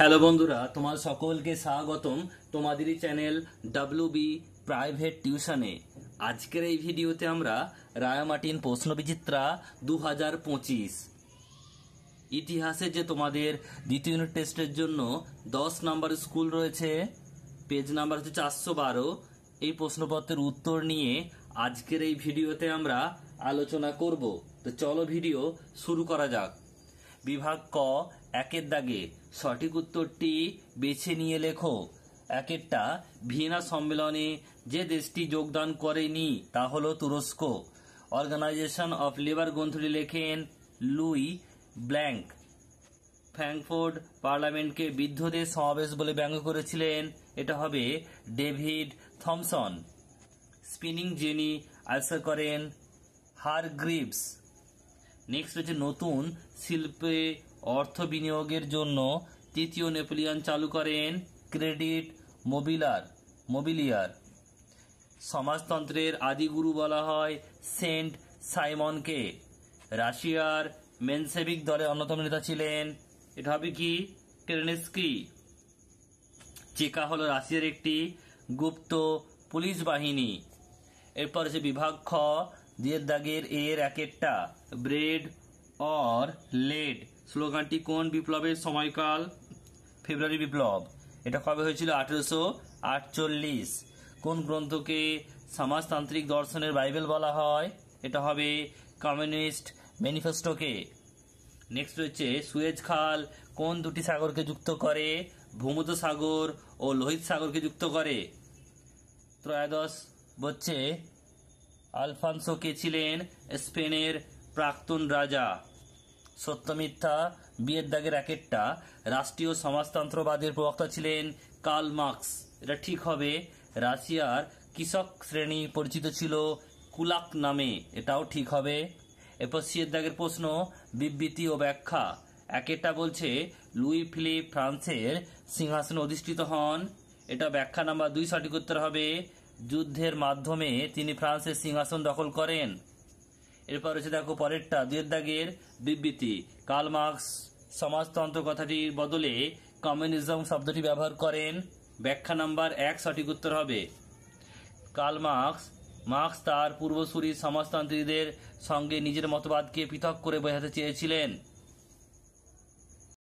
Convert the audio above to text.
Hello বন্ধুরা, তোমার সকলকে স্বাগতম তোমাদেরই চ্যানেল WB প্রাইভেট টিউশনে। আজকের এই ভিডিওতে আমরা রায়ামার্টিন প্রশ্নবিচিত্রা 2025 ইতিহাসে যে তোমাদের দ্বিতীয় ইউনিট টেস্টের জন্য 10 নাম্বার স্কুল রয়েছে, পেজ নাম্বার হচ্ছে 412। এই প্রশ্নপত্রের উত্তর নিয়ে আজকের এই ভিডিওতে আমরা আলোচনা করব। তো চলো ভিডিও শুরু করা যাক। বিভাগ ক, একের দাগে সঠিক উত্তরটি বেছে নিয়ে লেখো। একেরটা, ভিয়েনা সম্মেলনে যে দেশটি যোগদান করেনি তা হলো তুরস্ক। অর্গানাইজেশন অফ লেবার গ্রন্থটি লেখেন লুই ব্ল্যাঙ্ক। ফ্র্যাঙ্কফুর্ট পার্লামেন্টকে বৃদ্ধদের সমাবেশ বলে ব্যঙ্গ করেছিলেন, এটা হবে ডেভিড থমসন। স্পিনিং জেনি আবিষ্কার করেন হারগ্রিভস। নেক্সট হচ্ছে নতুন শিল্পে অর্থ বিনিয়োগের জন্য তৃতীয় নেপোলিয়ন চালু করেন ক্রেডিট মোবিলিয়ার। সমাজতন্ত্রের আদিগুরু বলা হয় সেন্ট সাইমনকে। রাশিয়ার মেনসেভিক দলের অন্যতম নেতা ছিলেন, এটা হবে কি কেরেনস্কি। চেকা হলো রাশিয়ার একটি গুপ্ত পুলিশ বাহিনী। এরপর হচ্ছে বিভাগ খ, দুয়ের দাগের এর একেরটা, ব্রেড অর লেড স্লোগানটি কোন বিপ্লবের সময়কাল? ফেব্রুয়ারি বিপ্লব। এটা কবে হয়েছিল? 1848। কোন গ্রন্থকে সমাজতান্ত্রিক দর্শনের বাইবেল বলা হয়? এটা হবে কমিউনিস্ট ম্যানিফেস্টোকে। নেক্সট হচ্ছে সুয়েজ খাল কোন দুটি সাগরকে যুক্ত করে? ভূমধ্যসাগর ও লোহিত সাগরকে যুক্ত করে। ত্রয়োদশ হচ্ছে আলফানসো কে ছিলেন স্পেনের প্রাক্তন রাজা। সত্য মিথ্যা, বিয়ের দাগের একেরটা, রাষ্ট্রীয় সমাজতন্ত্রবাদের প্রবক্তা ছিলেন কার্ল মার্কস। এটা ঠিক হবে। রাশিয়ার কৃষক শ্রেণী পরিচিত ছিল কুলাক নামে, এটাও ঠিক হবে। এরপর সিয়ের দাগের প্রশ্ন, বিবৃতি ও ব্যাখ্যা। একেরটা বলছে লুই ফিলিপ ফ্রান্সের সিংহাসনে অধিষ্ঠিত হন, এটা ব্যাখ্যা নাম্বার 2 সঠিক উত্তর হবে। যুদ্ধের মাধ্যমে তিনি ফ্রান্সের সিংহাসন দখল করেন। এরপর হচ্ছে দেখো পরেরটা, দুয়ের দাগের বিবৃতি। কার্ল মার্কস সমাজতন্ত্র কথাটির বদলে কমিউনিজম শব্দটি ব্যবহার করেন, ব্যাখ্যা নাম্বার 1 সঠিক উত্তর হবে। কার্ল মার্কস তার পূর্বসূরি সমাজতান্ত্রীদের সঙ্গে নিজের মতবাদকে পৃথক করে বোঝাতে চেয়েছিলেন।